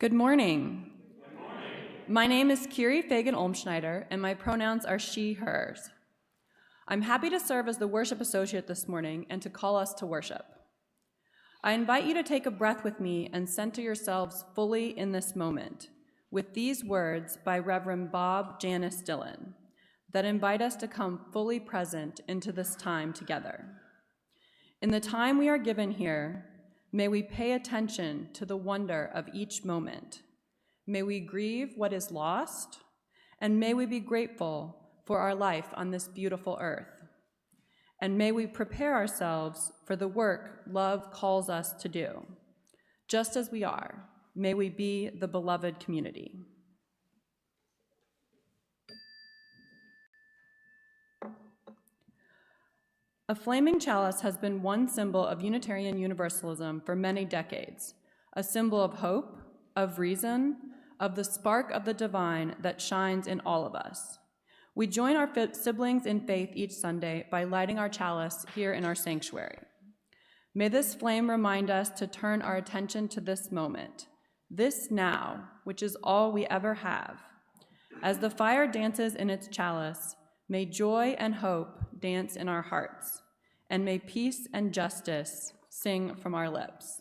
Good morning. My name is Kiri Fagan-Olmschneider, and my pronouns are she, hers. I'm happy to serve as the worship associate this morning and to call us to worship. I invite you to take a breath with me and center yourselves fully in this moment with these words by Reverend Bob Janice Dillon that invite us to come fully present into this time together. In the time we are given here, may we pay attention to the wonder of each moment. May we grieve what is lost, and may we be grateful for our life on this beautiful earth. And may we prepare ourselves for the work love calls us to do. Just as we are, may we be the beloved community. A flaming chalice has been one symbol of Unitarian Universalism for many decades, a symbol of hope, of reason, of the spark of the divine that shines in all of us. We join our siblings in faith each Sunday by lighting our chalice here in our sanctuary. May this flame remind us to turn our attention to this moment, this now, which is all we ever have. As the fire dances in its chalice, may joy and hope dance in our hearts, and may peace and justice sing from our lips.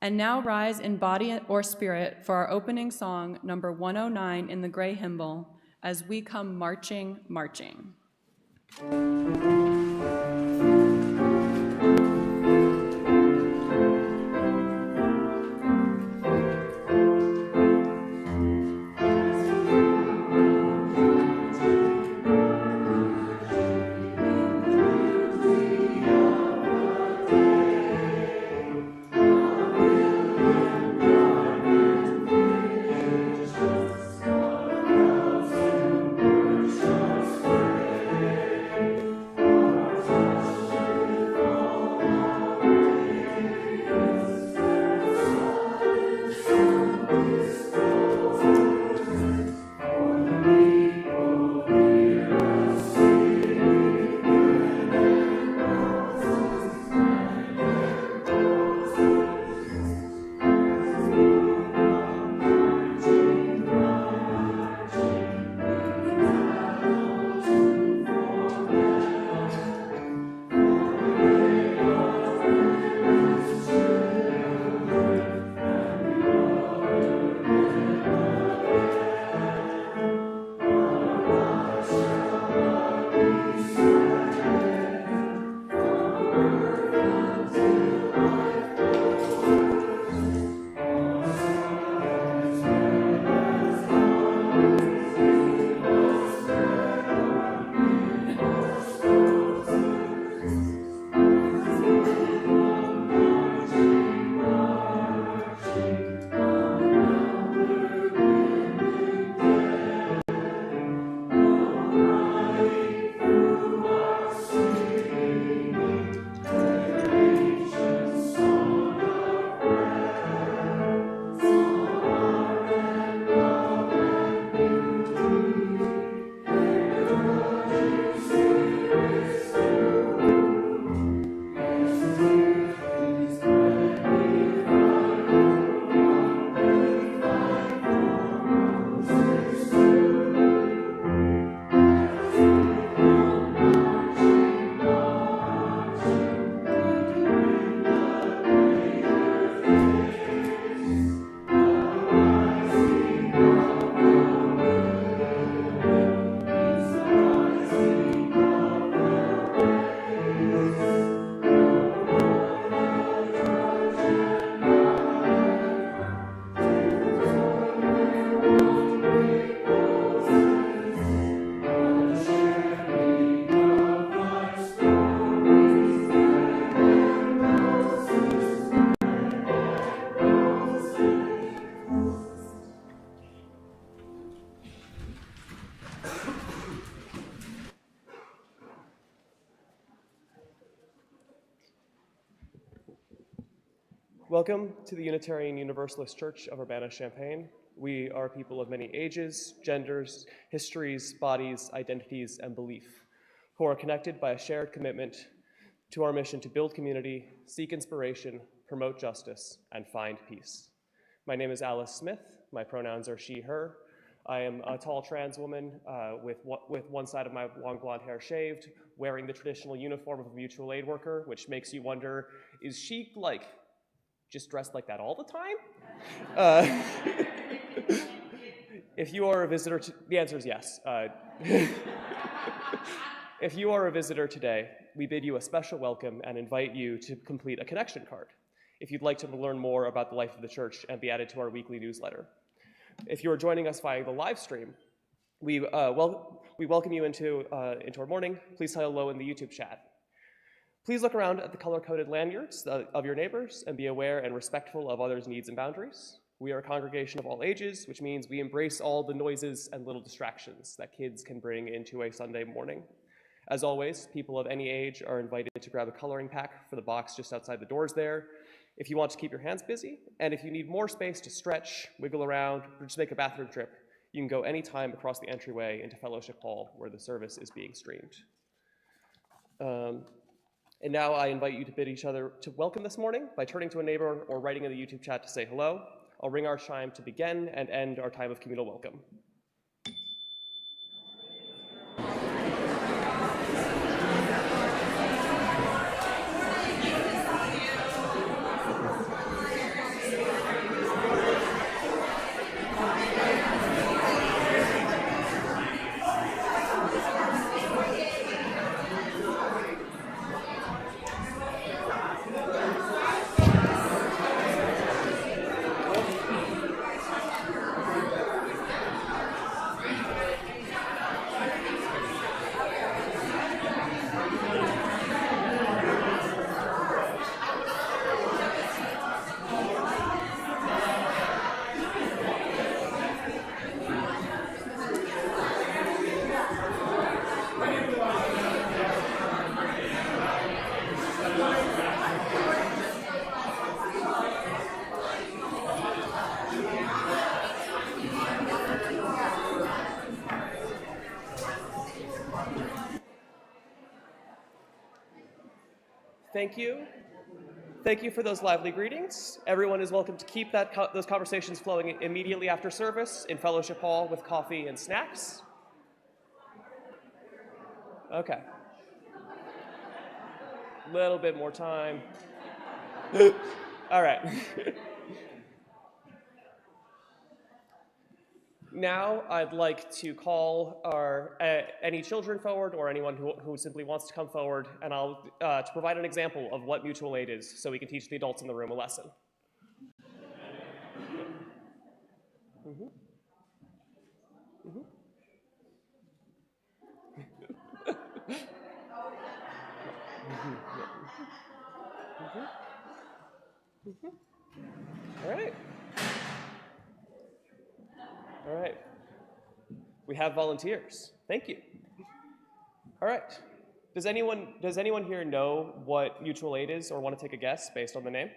And now rise in body or spirit for our opening song, number 109 in the Gray Hymnal, as we come marching, marching. Welcome to the Unitarian Universalist Church of Urbana-Champaign. We are people of many ages, genders, histories, bodies, identities, and belief, who are connected by a shared commitment to our mission to build community, seek inspiration, promote justice, and find peace. My name is Alice Smith. My pronouns are she, her. I am a tall trans woman with one side of my long blonde hair shaved, wearing the traditional uniform of a mutual aid worker, which makes you wonder, is she like just dressed like that all the time? If you are a visitor, the answer is yes. If you are a visitor today, we bid you a special welcome and invite you to complete a connection card if you'd like to learn more about the life of the church and be added to our weekly newsletter. If you are joining us via the live stream, we welcome you into our morning. Please say hello in the YouTube chat. Please look around at the color-coded lanyards of your neighbors and be aware and respectful of others' needs and boundaries. We are a congregation of all ages, which means we embrace all the noises and little distractions that kids can bring into a Sunday morning. As always, people of any age are invited to grab a coloring pack for the box just outside the doors there, if you want to keep your hands busy, and if you need more space to stretch, wiggle around, or just make a bathroom trip, you can go anytime across the entryway into Fellowship Hall where the service is being streamed. And now I invite you to bid each other to welcome this morning by turning to a neighbor or writing in the YouTube chat to say hello. I'll ring our chime to begin and end our time of communal welcome. Thank you. Thank you for those lively greetings. Everyone is welcome to keep those conversations flowing immediately after service in Fellowship Hall with coffee and snacks. Okay. Little bit more time. All right. Now I'd like to call any children forward or anyone who simply wants to come forward, and I'll to provide an example of what mutual aid is so we can teach the adults in the room a lesson. Mm-hmm. Mm-hmm. All right. All right. We have volunteers. Thank you. All right. Does anyone here know what mutual aid is or want to take a guess based on the name?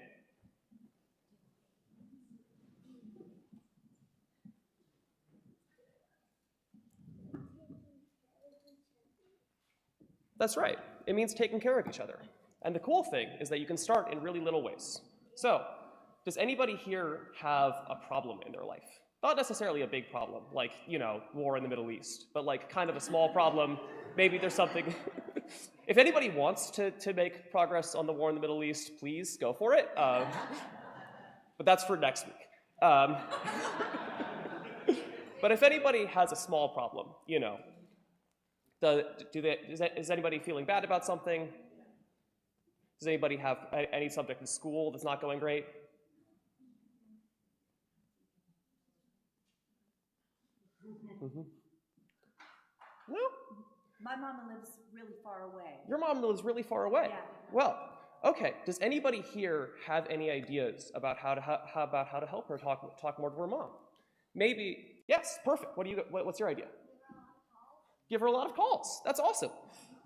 That's right. It means taking care of each other. And the cool thing is that you can start in really little ways. So, does anybody here have a problem in their life? Not necessarily a big problem, like, war in the Middle East, but like kind of a small problem. Maybe there's something. If anybody wants to make progress on the war in the Middle East, please go for it. But that's for next week. But if anybody has a small problem, is anybody feeling bad about something? Does anybody have any subject in school that's not going great? Mm-hmm. No? My mama lives really far away. Your mom lives really far away? Yeah. Well, okay. Does anybody here have any ideas about how to help her talk more to her mom? Maybe, yes, perfect. What's your idea? Give her a lot of calls. That's awesome.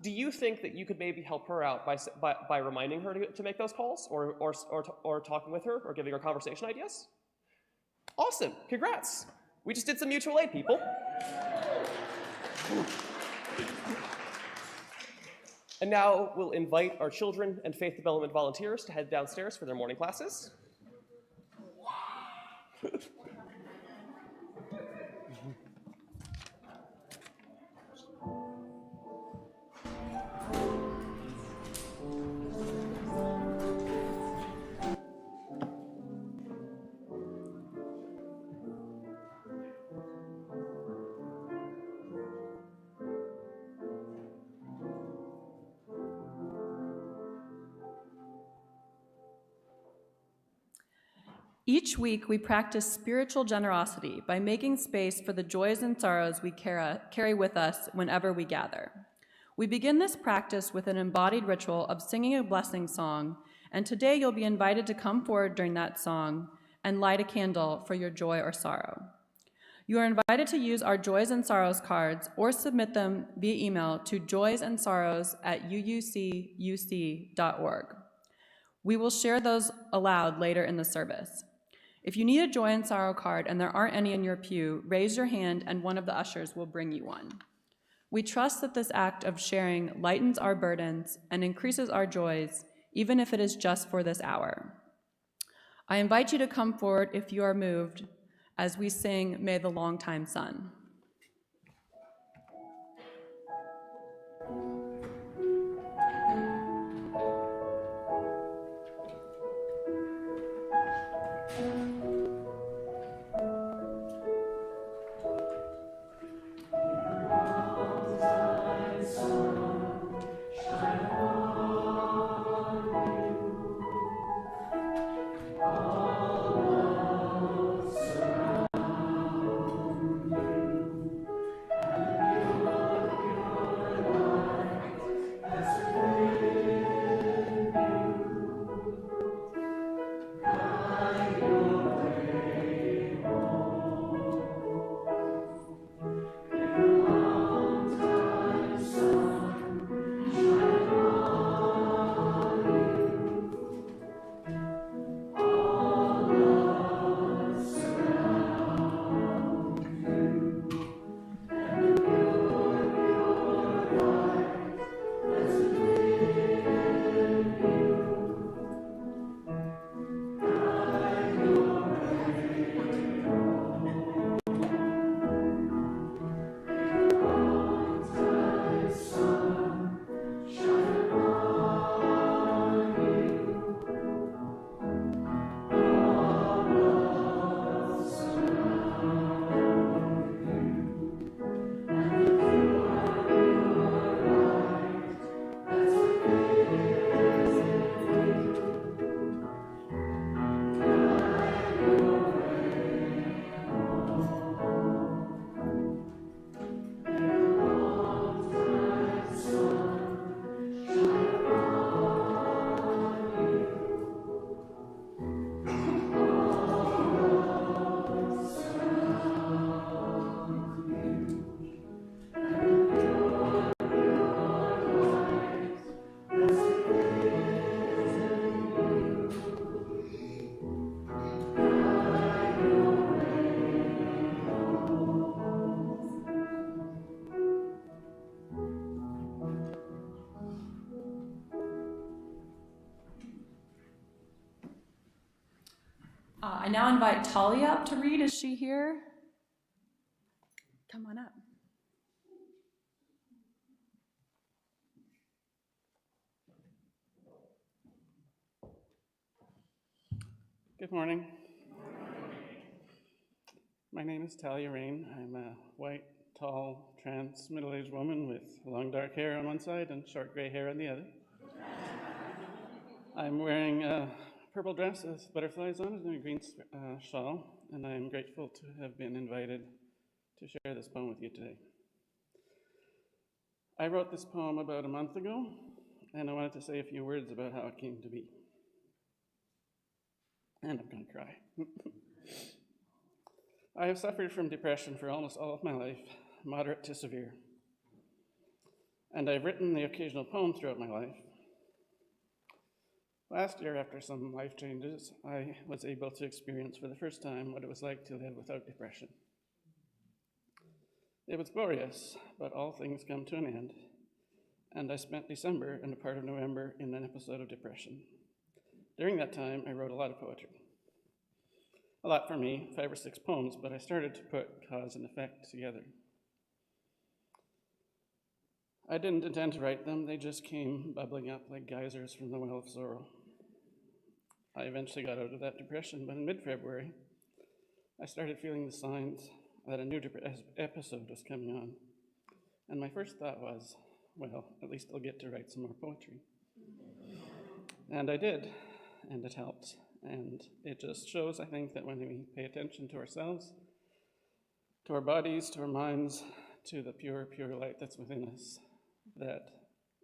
Do you think that you could maybe help her out by reminding her to make those calls or talking with her or giving her conversation ideas? Awesome. Congrats. We just did some mutual aid, people. And now we'll invite our children and faith development volunteers to head downstairs for their morning classes. Each week, we practice spiritual generosity by making space for the joys and sorrows we carry with us whenever we gather. We begin this practice with an embodied ritual of singing a blessing song, and today you'll be invited to come forward during that song and light a candle for your joy or sorrow. You are invited to use our Joys and Sorrows cards or submit them via email to joysandsorrows@uucuc.org. We will share those aloud later in the service. If you need a joy and sorrow card and there aren't any in your pew, raise your hand and one of the ushers will bring you one. We trust that this act of sharing lightens our burdens and increases our joys, even if it is just for this hour. I invite you to come forward if you are moved as we sing May the Longtime Sun. I now invite Talia up to read. Is she here? Come on up. Good morning. My name is Talia Rain. I'm a white, tall, trans, middle-aged woman with long dark hair on one side and short gray hair on the other. I'm wearing a purple dress with butterflies on it and a green shawl, and I'm grateful to have been invited to share this poem with you today. I wrote this poem about a month ago, and I wanted to say a few words about how it came to be. And I'm going to cry. I have suffered from depression for almost all of my life, moderate to severe. And I've written the occasional poem throughout my life. Last year, after some life changes, I was able to experience for the first time what it was like to live without depression. It was glorious, but all things come to an end, and I spent December and a part of November in an episode of depression. During that time, I wrote a lot of poetry. a lot for me, 5 or 6 poems, but I started to put cause and effect together. I didn't intend to write them, they just came bubbling up like geysers from the well of sorrow. I eventually got out of that depression, but in mid-February, I started feeling the signs that a new episode was coming on. And my first thought was, well, at least I'll get to write some more poetry. And I did, and it helped. And it just shows, I think, that when we pay attention to ourselves, to our bodies, to our minds, to the pure, pure light that's within us, that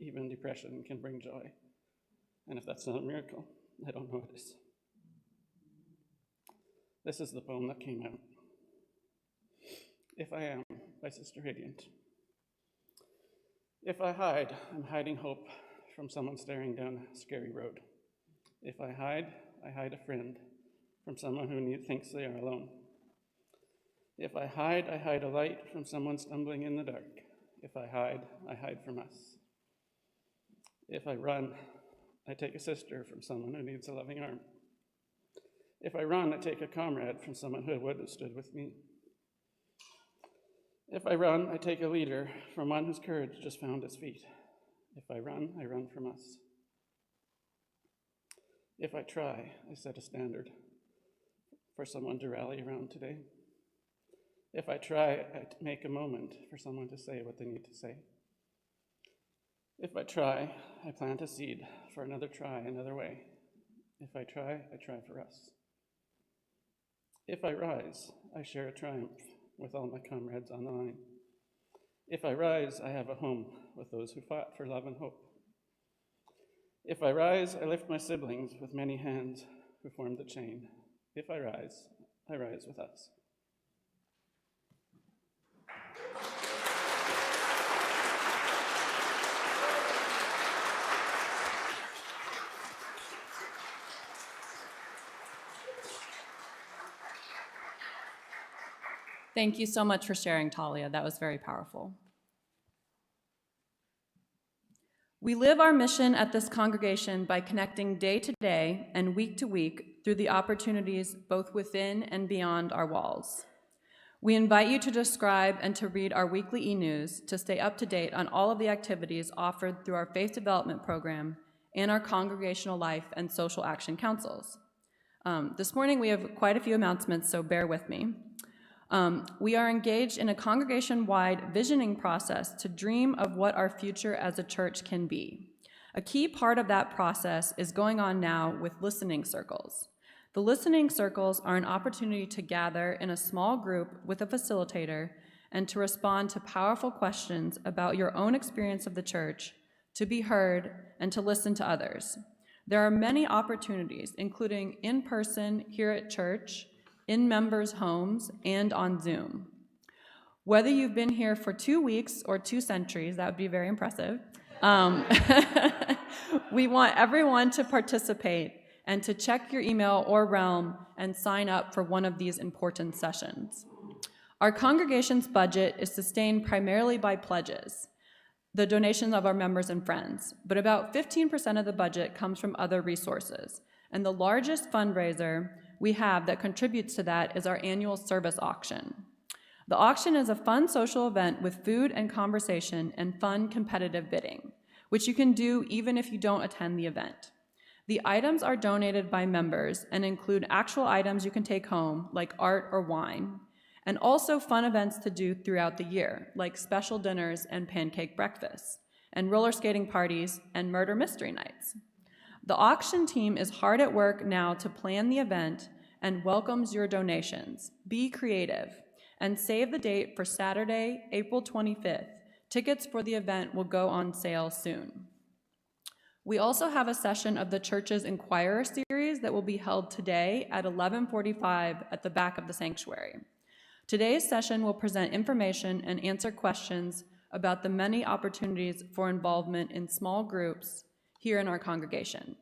even depression can bring joy. And if that's not a miracle, I don't know what is. This is the poem that came out. If I Am, by Sister Radiant. If I hide, I'm hiding hope from someone staring down a scary road. If I hide a friend from someone who thinks they are alone. If I hide a light from someone stumbling in the dark. If I hide from us. If I run, I take a sister from someone who needs a loving arm. If I run, I take a comrade from someone who would have stood with me. If I run, I take a leader from one whose courage just found its feet. If I run from us. If I try, I set a standard for someone to rally around today. If I try, I make a moment for someone to say what they need to say. If I try, I plant a seed for another try, another way. If I try for us. If I rise, I share a triumph with all my comrades on the line. If I rise, I have a home with those who fought for love and hope. If I rise, I lift my siblings with many hands who formed the chain. If I rise with us. Thank you so much for sharing, Talia. That was very powerful. We live our mission at this congregation by connecting day to day and week to week through the opportunities both within and beyond our walls. We invite you to describe and to read our weekly e-news to stay up to date on all of the activities offered through our faith development program and our congregational life and social action councils. This morning we have quite a few announcements, so bear with me. We are engaged in a congregation-wide visioning process to dream of what our future as a church can be. A key part of that process is going on now with listening circles. The listening circles are an opportunity to gather in a small group with a facilitator and to respond to powerful questions about your own experience of the church, to be heard, and to listen to others. There are many opportunities, including in person here at church, in members' homes, and on Zoom. Whether you've been here for 2 weeks or 2 centuries, that would be very impressive. We want everyone to participate and to check your email or realm and sign up for one of these important sessions. Our congregation's budget is sustained primarily by pledges, the donations of our members and friends, but about 15% of the budget comes from other resources, and the largest fundraiser we have that contributes to that is our annual service auction. The auction is a fun social event with food and conversation and fun competitive bidding, which you can do even if you don't attend the event. The items are donated by members and include actual items you can take home, like art or wine, and also fun events to do throughout the year, like special dinners and pancake breakfasts, and roller skating parties and murder mystery nights. The auction team is hard at work now to plan the event and welcomes your donations. Be creative and save the date for Saturday, April 25th. Tickets for the event will go on sale soon. We also have a session of the church's Inquirer series that will be held today at 11:45 at the back of the sanctuary. Today's session will present information and answer questions about the many opportunities for involvement in small groups here in our congregation.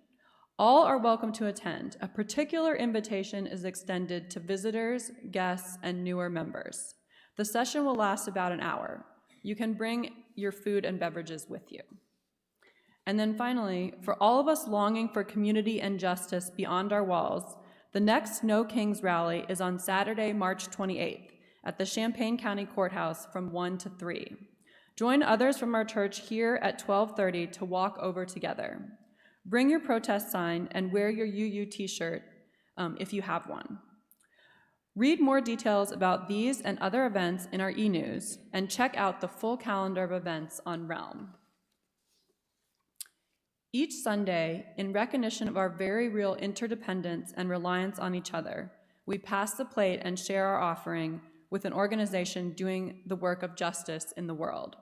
All are welcome to attend. A particular invitation is extended to visitors, guests, and newer members. The session will last about an hour. You can bring your food and beverages with you. And then finally, for all of us longing for community and justice beyond our walls, The next No Kings rally is on Saturday, March 28th at the Champaign County Courthouse from 1 to 3. Join others from our church here at 12:30 to walk over together. Bring your protest sign and wear your UU t-shirt if you have one. Read more details about these and other events in our e-news and check out the full calendar of events on Realm. Each Sunday, in recognition of our very real interdependence and reliance on each other, we pass the plate and share our offering with an organization doing the work of justice in the world.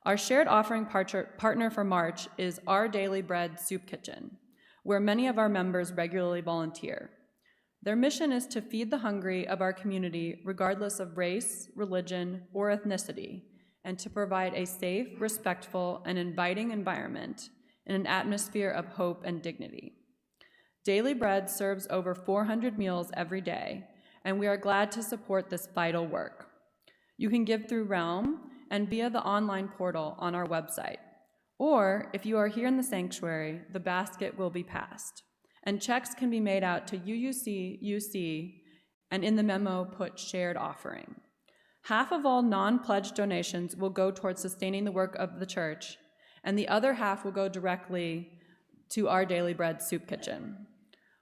Our shared offering partner for March is Our Daily Bread Soup Kitchen, where many of our members regularly volunteer. Their mission is to feed the hungry of our community regardless of race, religion, or ethnicity, and to provide a safe, respectful, and inviting environment in an atmosphere of hope and dignity. Daily Bread serves over 400 meals every day, and we are glad to support this vital work. You can give through Realm and via the online portal on our website. Or, if you are here in the sanctuary, the basket will be passed, and checks can be made out to UUCUC, and in the memo put shared offering. Half of all non-pledged donations will go towards sustaining the work of the church, and the other half will go directly to Our Daily Bread Soup Kitchen.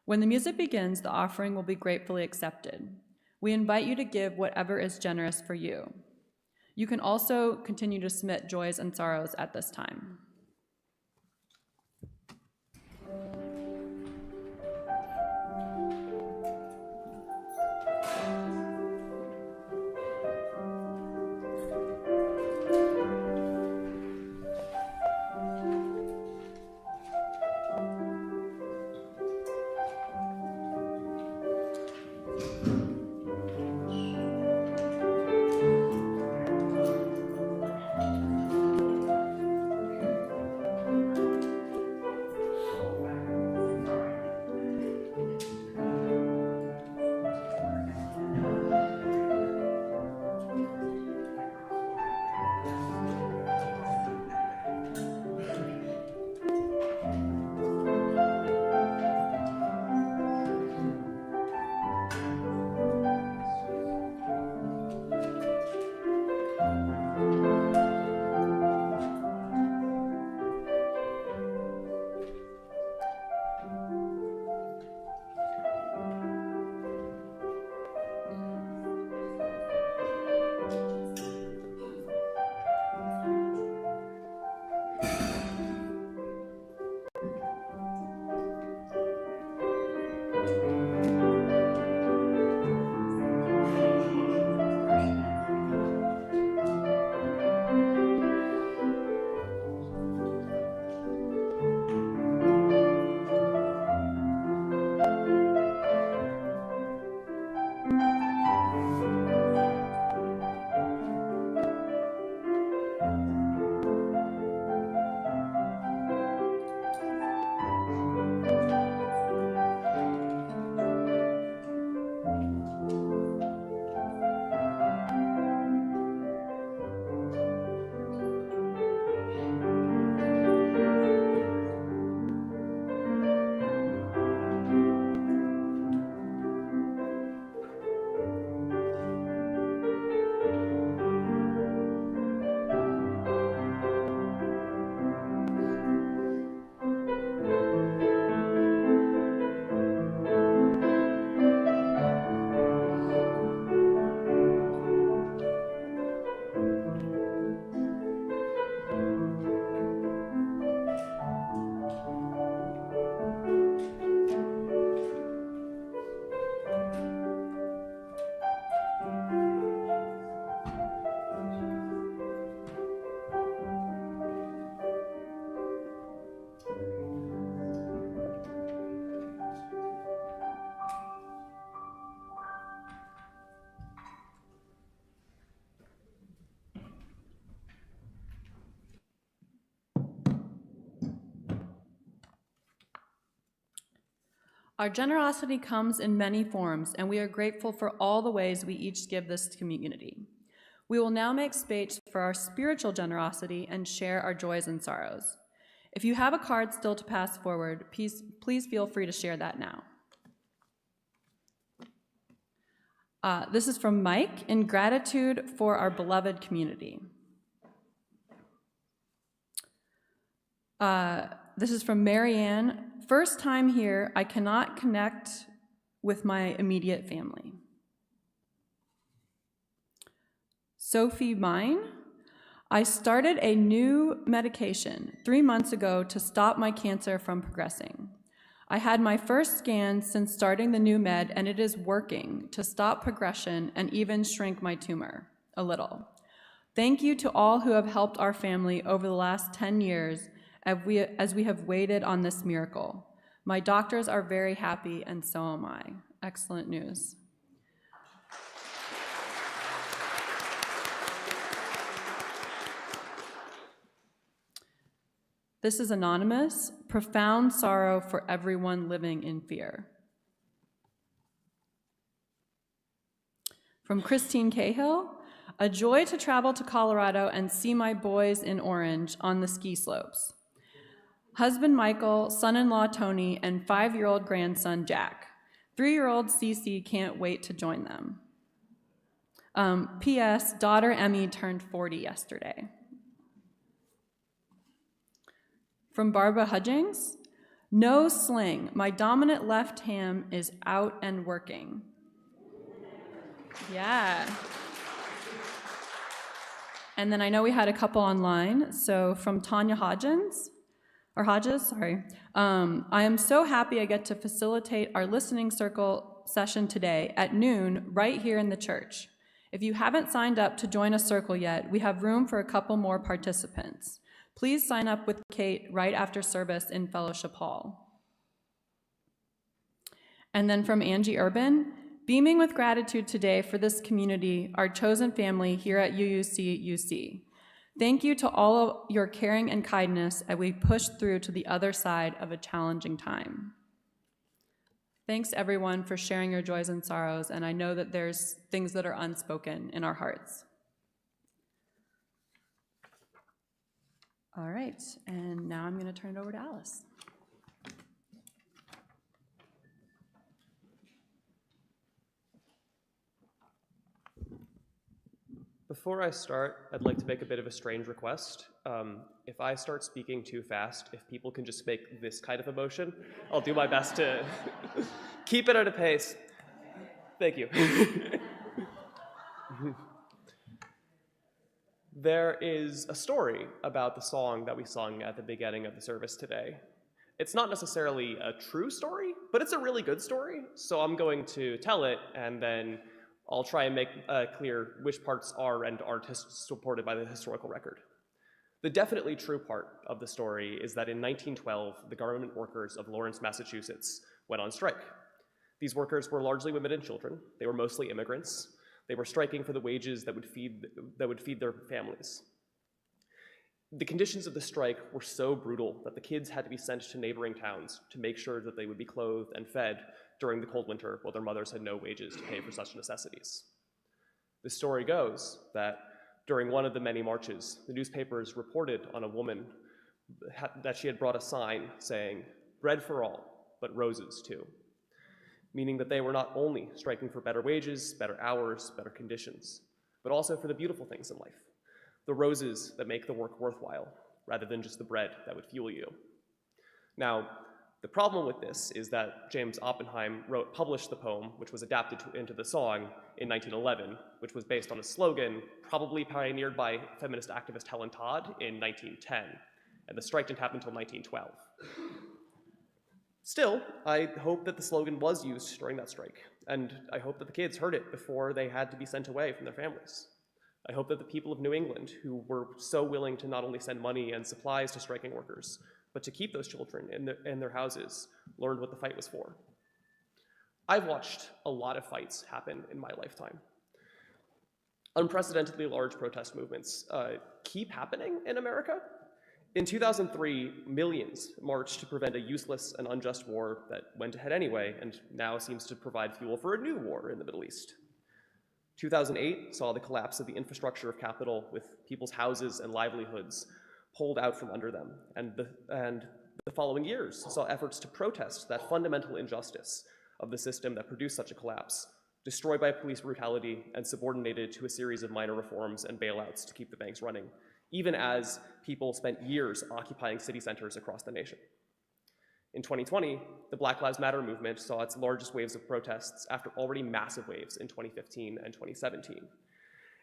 When the music begins, the offering will be gratefully accepted. We invite you to give whatever is generous for you. You can also continue to submit joys and sorrows at this time. Our generosity comes in many forms, and we are grateful for all the ways we each give this community. We will now make space for our spiritual generosity and share our joys and sorrows. If you have a card still to pass forward, please feel free to share that now. This is from Mike, in gratitude for our beloved community. This is from Marianne. First time here, I cannot connect with my immediate family. Sophie Mine. I started a new medication 3 months ago to stop my cancer from progressing. I had my first scan since starting the new med, and it is working to stop progression and even shrink my tumor a little. Thank you to all who have helped our family over the last 10 years as we have waited on this miracle. My doctors are very happy, and so am I. Excellent news. This is anonymous. Profound sorrow for everyone living in fear. From Christine Cahill. A joy to travel to Colorado and see my boys in orange on the ski slopes. Husband Michael, son-in-law Tony, and 5-year-old grandson Jack. 3-year-old Cece can't wait to join them. P.S. Daughter Emmy turned 40 yesterday. From Barbara Hudgings, no sling. My dominant left ham is out and working. Yeah. And then I know we had a couple online. So from Tanya Hodges, sorry. I am so happy I get to facilitate our listening circle session today at noon right here in the church. If you haven't signed up to join a circle yet, we have room for a couple more participants. Please sign up with Kate right after service in Fellowship Hall. And then from Angie Urban, beaming with gratitude today for this community, our chosen family here at UUCUC. Thank you to all of your caring and kindness as we push through to the other side of a challenging time. Thanks everyone for sharing your joys and sorrows, and I know that there's things that are unspoken in our hearts. All right, and now I'm going to turn it over to Alice. Before I start, I'd like to make a bit of a strange request. If I start speaking too fast, if people can just make this kind of emotion, I'll do my best to keep it at a pace. Thank you. There is a story about the song that we sung at the beginning of the service today. It's not necessarily a true story, but it's a really good story, so I'm going to tell it, and then I'll try and make clear which parts are and aren't supported by the historical record. The definitely true part of the story is that in 1912, the government workers of Lawrence, Massachusetts went on strike. These workers were largely women and children. They were mostly immigrants. They were striking for the wages that would feed their families. The conditions of the strike were so brutal that the kids had to be sent to neighboring towns to make sure that they would be clothed and fed during the cold winter while their mothers had no wages to pay for such necessities. The story goes that during one of the many marches, the newspapers reported on a woman that she had brought a sign saying, "Bread for all, but roses too," meaning that they were not only striking for better wages, better hours, better conditions, but also for the beautiful things in life, the roses that make the work worthwhile, rather than just the bread that would fuel you. Now, the problem with this is that James Oppenheim published the poem, which was adapted into the song in 1911, which was based on a slogan probably pioneered by feminist activist Helen Todd in 1910, and the strike didn't happen until 1912. Still, I hope that the slogan was used during that strike, and I hope that the kids heard it before they had to be sent away from their families. I hope that the people of New England, who were so willing to not only send money and supplies to striking workers, but to keep those children in their houses, learned what the fight was for. I've watched a lot of fights happen in my lifetime. Unprecedentedly large protest movements keep happening in America. In 2003, millions marched to prevent a useless and unjust war that went ahead anyway, and now seems to provide fuel for a new war in the Middle East. 2008 saw the collapse of the infrastructure of capital, with people's houses and livelihoods pulled out from under them, and the following years saw efforts to protest that fundamental injustice of the system that produced such a collapse destroyed by police brutality and subordinated to a series of minor reforms and bailouts to keep the banks running, even as people spent years occupying city centers across the nation. In 2020, the Black Lives Matter movement saw its largest waves of protests after already massive waves in 2015 and 2017.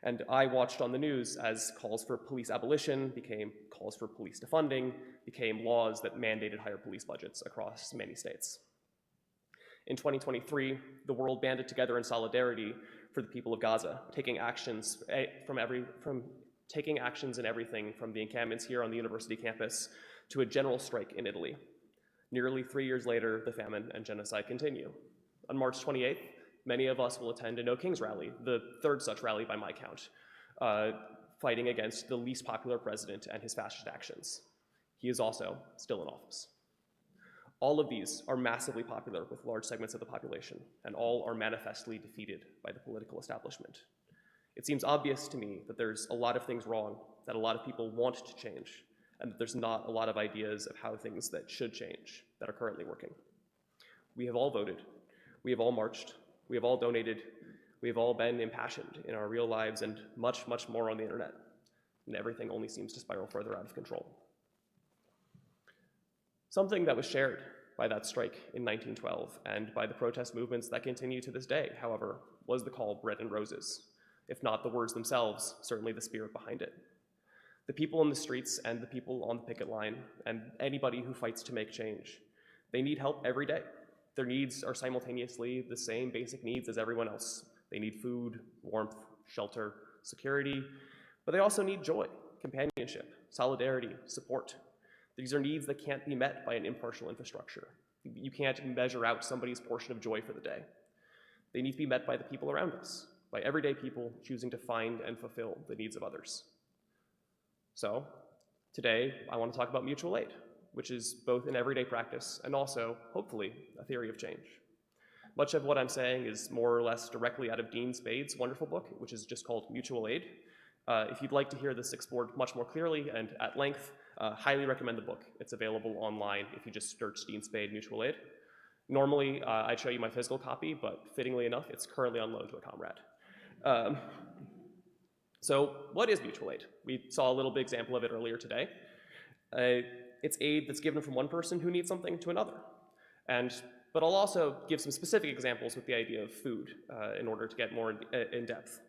And I watched on the news as calls for police abolition became calls for police defunding, became laws that mandated higher police budgets across many states. In 2023, the world banded together in solidarity for the people of Gaza, taking actions in everything from the encampments here on the university campus to a general strike in Italy. Nearly 3 years later, the famine and genocide continue. On March 28th, many of us will attend a No Kings rally, the third such rally by my count, fighting against the least popular president and his fascist actions. He is also still in office. All of these are massively popular with large segments of the population, and all are manifestly defeated by the political establishment. It seems obvious to me that there's a lot of things wrong, that a lot of people want to change, and that there's not a lot of ideas of how things that should change that are currently working. We have all voted, we have all marched, we have all donated, we have all been impassioned in our real lives and much, much more on the internet, and everything only seems to spiral further out of control. Something that was shared by that strike in 1912 and by the protest movements that continue to this day, however, was the call bread and roses. If not the words themselves, certainly the spirit behind it. The people in the streets and the people on the picket line and anybody who fights to make change, they need help every day. Their needs are simultaneously the same basic needs as everyone else. They need food, warmth, shelter, security, but they also need joy, companionship, solidarity, support. These are needs that can't be met by an impartial infrastructure. You can't measure out somebody's portion of joy for the day. They need to be met by the people around us, by everyday people choosing to find and fulfill the needs of others. So, today I want to talk about mutual aid, which is both an everyday practice and also, hopefully, a theory of change. Much of what I'm saying is more or less directly out of Dean Spade's wonderful book, which is just called Mutual Aid. If you'd like to hear this explored much more clearly and at length, highly recommend the book. It's available online if you just search Dean Spade Mutual Aid. Normally, I'd show you my physical copy, but fittingly enough, it's currently on loan to a comrade. So what is mutual aid? We saw a little bit example of it earlier today. It's aid that's given from one person who needs something to another. But I'll also give some specific examples with the idea of food in order to get more in depth.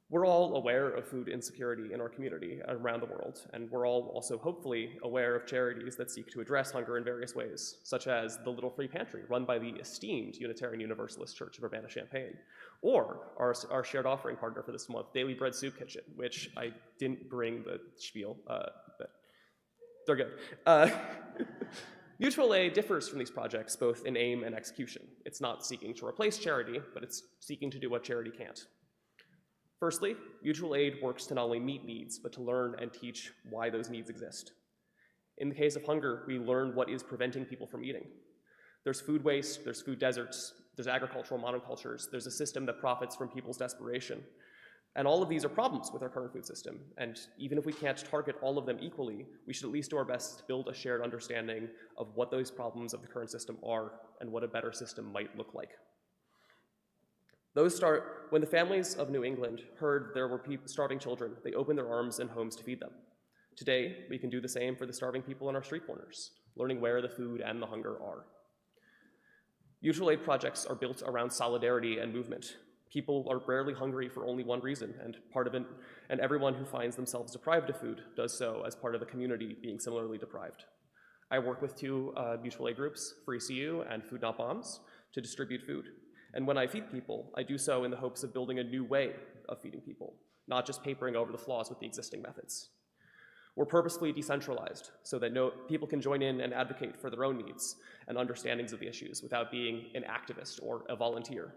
We're all aware of food insecurity in our community around the world, and we're all also hopefully aware of charities that seek to address hunger in various ways, such as the Little Free Pantry, run by the esteemed Unitarian Universalist Church of Urbana-Champaign, or our shared offering partner for this month, Daily Bread Soup Kitchen, which I didn't bring the spiel, but they're good. Mutual aid differs from these projects both in aim and execution. It's not seeking to replace charity, but it's seeking to do what charity can't. Firstly, mutual aid works to not only meet needs, but to learn and teach why those needs exist. In the case of hunger, we learn what is preventing people from eating. There's food waste, there's food deserts, there's agricultural monocultures, there's a system that profits from people's desperation. And all of these are problems with our current food system. And even if we can't target all of them equally, we should at least do our best to build a shared understanding of what those problems of the current system are and what a better system might look like. Those start when the families of New England heard there were starving children. They opened their arms and homes to feed them. Today, we can do the same for the starving people on our street corners, learning where the food and the hunger are. Mutual aid projects are built around solidarity and movement. People are rarely hungry for only one reason, and everyone who finds themselves deprived of food does so as part of the community being similarly deprived. I work with two mutual aid groups, Free CU and Food Not Bombs, to distribute food. And when I feed people, I do so in the hopes of building a new way of feeding people, not just papering over the flaws with the existing methods. We're purposefully decentralized so that people can join in and advocate for their own needs and understandings of the issues without being an activist or a volunteer.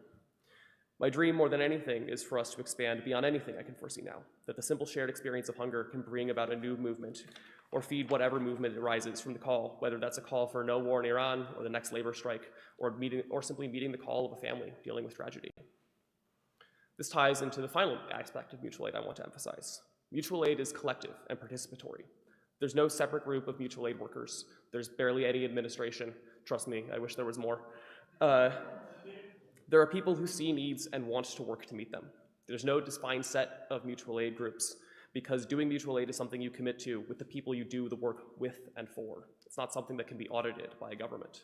My dream more than anything is for us to expand beyond anything I can foresee now, that the simple shared experience of hunger can bring about a new movement or feed whatever movement arises from the call, whether that's a call for no war in Iran or the next labor strike or simply meeting the call of a family dealing with tragedy. This ties into the final aspect of mutual aid I want to emphasize. Mutual aid is collective and participatory. There's no separate group of mutual aid workers. There's barely any administration. Trust me, I wish there was more. There are people who see needs and want to work to meet them. There's no defined set of mutual aid groups, because doing mutual aid is something you commit to with the people you do the work with and for. It's not something that can be audited by a government.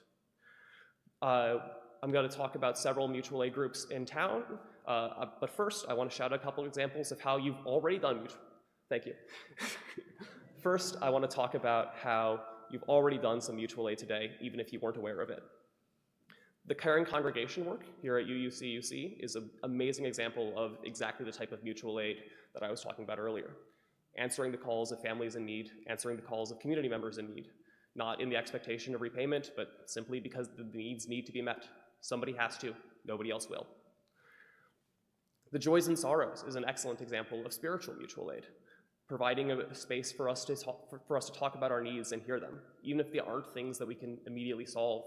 I'm going to talk about several mutual aid groups in town, but first I want to shout out a couple of examples of how you've already done mutual. Thank you. First, I want to talk about how you've already done some mutual aid today, even if you weren't aware of it. The caring congregation work here at UUCUC is an amazing example of exactly the type of mutual aid that I was talking about earlier. Answering the calls of families in need, answering the calls of community members in need, not in the expectation of repayment, but simply because the needs need to be met. Somebody has to, nobody else will. The Joys and Sorrows is an excellent example of spiritual mutual aid, providing a space for us to talk about our needs and hear them. Even if they aren't things that we can immediately solve,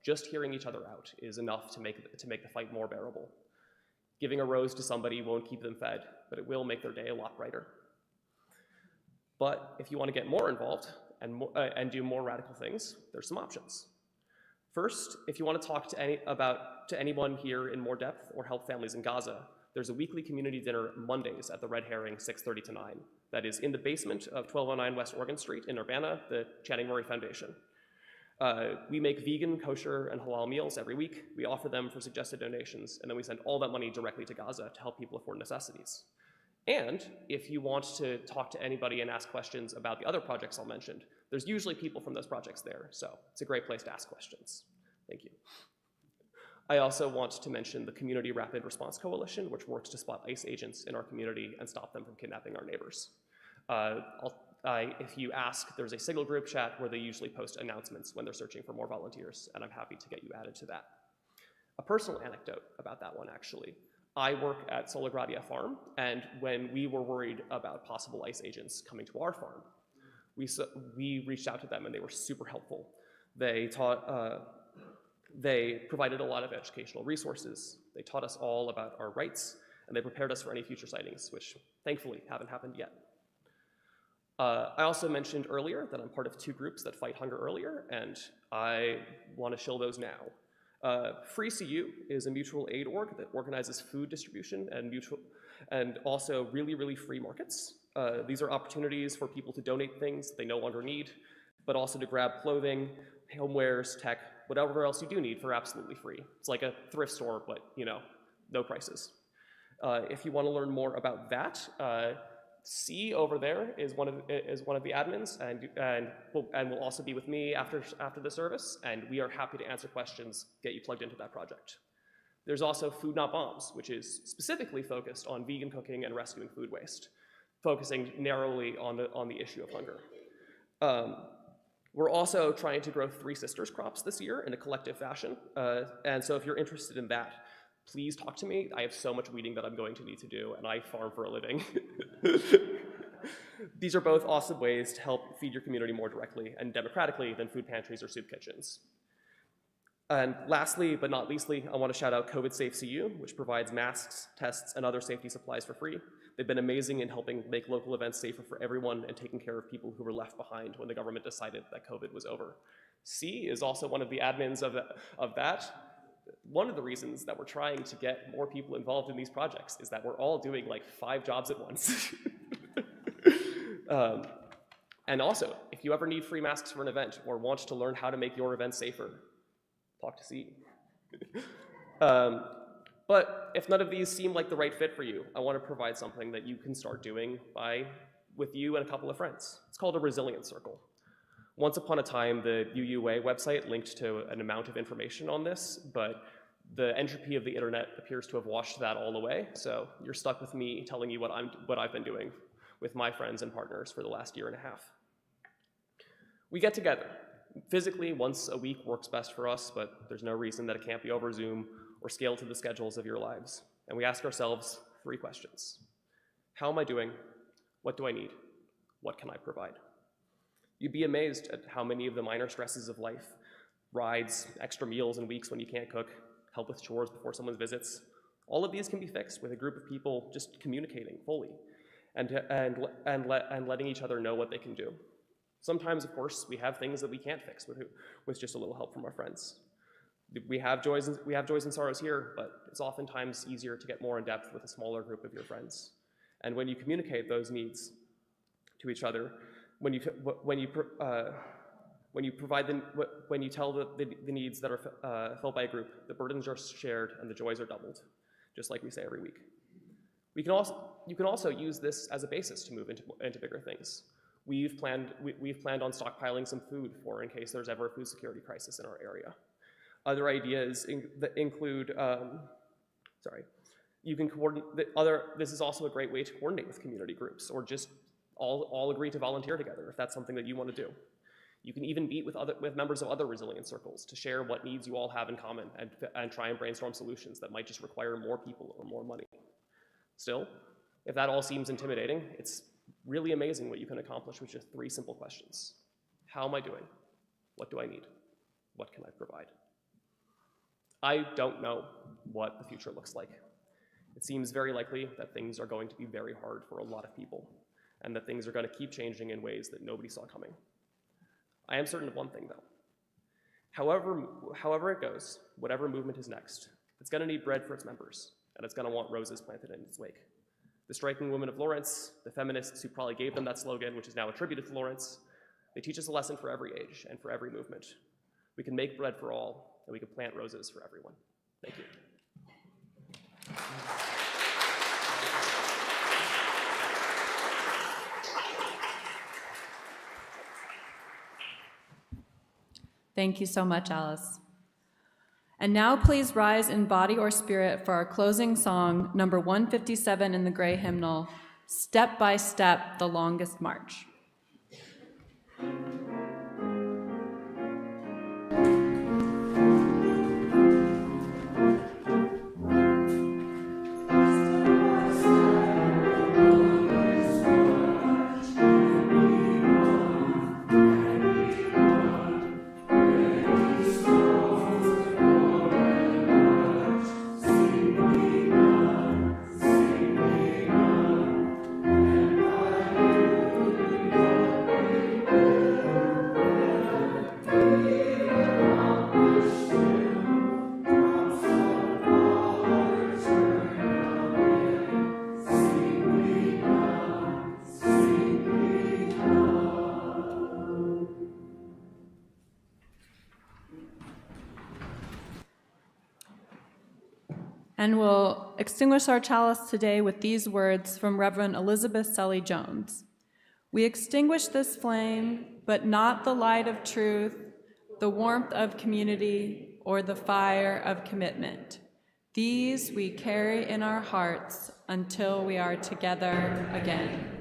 just hearing each other out is enough to make the fight more bearable. Giving a rose to somebody won't keep them fed, but it will make their day a lot brighter. But if you want to get more involved and do more radical things, there's some options. First, if you want to talk to anyone here in more depth or help families in Gaza, there's a weekly community dinner Mondays at the Red Herring, 6:30 to 9. That is in the basement of 1209 West Oregon Street in Urbana, the Channing Murray Foundation. We make vegan, kosher, and halal meals every week. We offer them for suggested donations, and then we send all that money directly to Gaza to help people afford necessities. And if you want to talk to anybody and ask questions about the other projects I'll mention, there's usually people from those projects there, so it's a great place to ask questions. Thank you. I also want to mention the Community Rapid Response Coalition, which works to spot ICE agents in our community and stop them from kidnapping our neighbors. If you ask, there's a Signal group chat where they usually post announcements when they're searching for more volunteers, and I'm happy to get you added to that. A personal anecdote about that one, actually. I work at Solagradia Farm, and when we were worried about possible ICE agents coming to our farm, we reached out to them, and they were super helpful. They provided a lot of educational resources. They taught us all about our rights, and they prepared us for any future sightings, which thankfully haven't happened yet. I also mentioned earlier that I'm part of 2 groups that fight hunger earlier, and I want to shill those now. Free CU is a mutual aid org that organizes food distribution and also really free markets. These are opportunities for people to donate things they no longer need, but also to grab clothing, homewares, tech, whatever else you do need for absolutely free. It's like a thrift store, but no prices. If you want to learn more about that, C over there is one of the admins, and will also be with me after the service, and we are happy to answer questions, get you plugged into that project. There's also Food Not Bombs, which is specifically focused on vegan cooking and rescuing food waste, focusing narrowly on the issue of hunger. We're also trying to grow 3 sisters crops this year in a collective fashion, and so if you're interested in that, please talk to me. I have so much weeding that I'm going to need to do, and I farm for a living. These are both awesome ways to help feed your community more directly and democratically than food pantries or soup kitchens. And lastly, but not leastly, I want to shout out COVID Safe CU, which provides masks, tests, and other safety supplies for free. They've been amazing in helping make local events safer for everyone and taking care of people who were left behind when the government decided that COVID was over. C is also one of the admins of that. One of the reasons that we're trying to get more people involved in these projects is that we're all doing like 5 jobs at once. And also, if you ever need free masks for an event or want to learn how to make your event safer, talk to C. But if none of these seem like the right fit for you, I want to provide something that you can start doing with you and a couple of friends. It's called a resilience circle. Once upon a time, the UUA website linked to an amount of information on this, but the entropy of the internet appears to have washed that all away, so you're stuck with me telling you what I've been doing with my friends and partners for the last 1.5 years. We get together. Physically, once a week works best for us, but there's no reason that it can't be over Zoom or scale to the schedules of your lives. And we ask ourselves 3 questions. How am I doing? What do I need? What can I provide? You'd be amazed at how many of the minor stresses of life, rides, extra meals in weeks when you can't cook, help with chores before someone visits, all of these can be fixed with a group of people just communicating fully and letting each other know what they can do. Sometimes, of course, we have things that we can't fix with just a little help from our friends. We have joys and sorrows here, but it's oftentimes easier to get more in depth with a smaller group of your friends. And when you communicate those needs to each other, when you tell the needs that are felt by a group, the burdens are shared and the joys are doubled, just like we say every week. You can also use this as a basis to move into bigger things. We've planned on stockpiling some food in case there's ever a food security crisis in our area. Other ideas include, you can coordinate. This is also a great way to coordinate with community groups, or just all agree to volunteer together if that's something that you want to do. You can even meet with members of other resilience circles to share what needs you all have in common and try and brainstorm solutions that might just require more people or more money. Still, if that all seems intimidating, it's really amazing what you can accomplish with just 3 simple questions. How am I doing? What do I need? What can I provide? I don't know what the future looks like. It seems very likely that things are going to be very hard for a lot of people, and that things are going to keep changing in ways that nobody saw coming. I am certain of one thing, though. However it goes, whatever movement is next, it's going to need bread for its members, and it's going to want roses planted in its wake. The striking women of Lawrence, the feminists who probably gave them that slogan, which is now attributed to Lawrence, they teach us a lesson for every age and for every movement. We can make bread for all, and we can plant roses for everyone. Thank you. Thank you so much, Alice. And now please rise in body or spirit for our closing song, number 157 in the Gray Hymnal, Step by Step, the Longest March. And we'll extinguish our chalice today with these words from Reverend Elizabeth Sully Jones. We extinguish this flame, but not the light of truth, the warmth of community, or the fire of commitment. These we carry in our hearts until we are together again.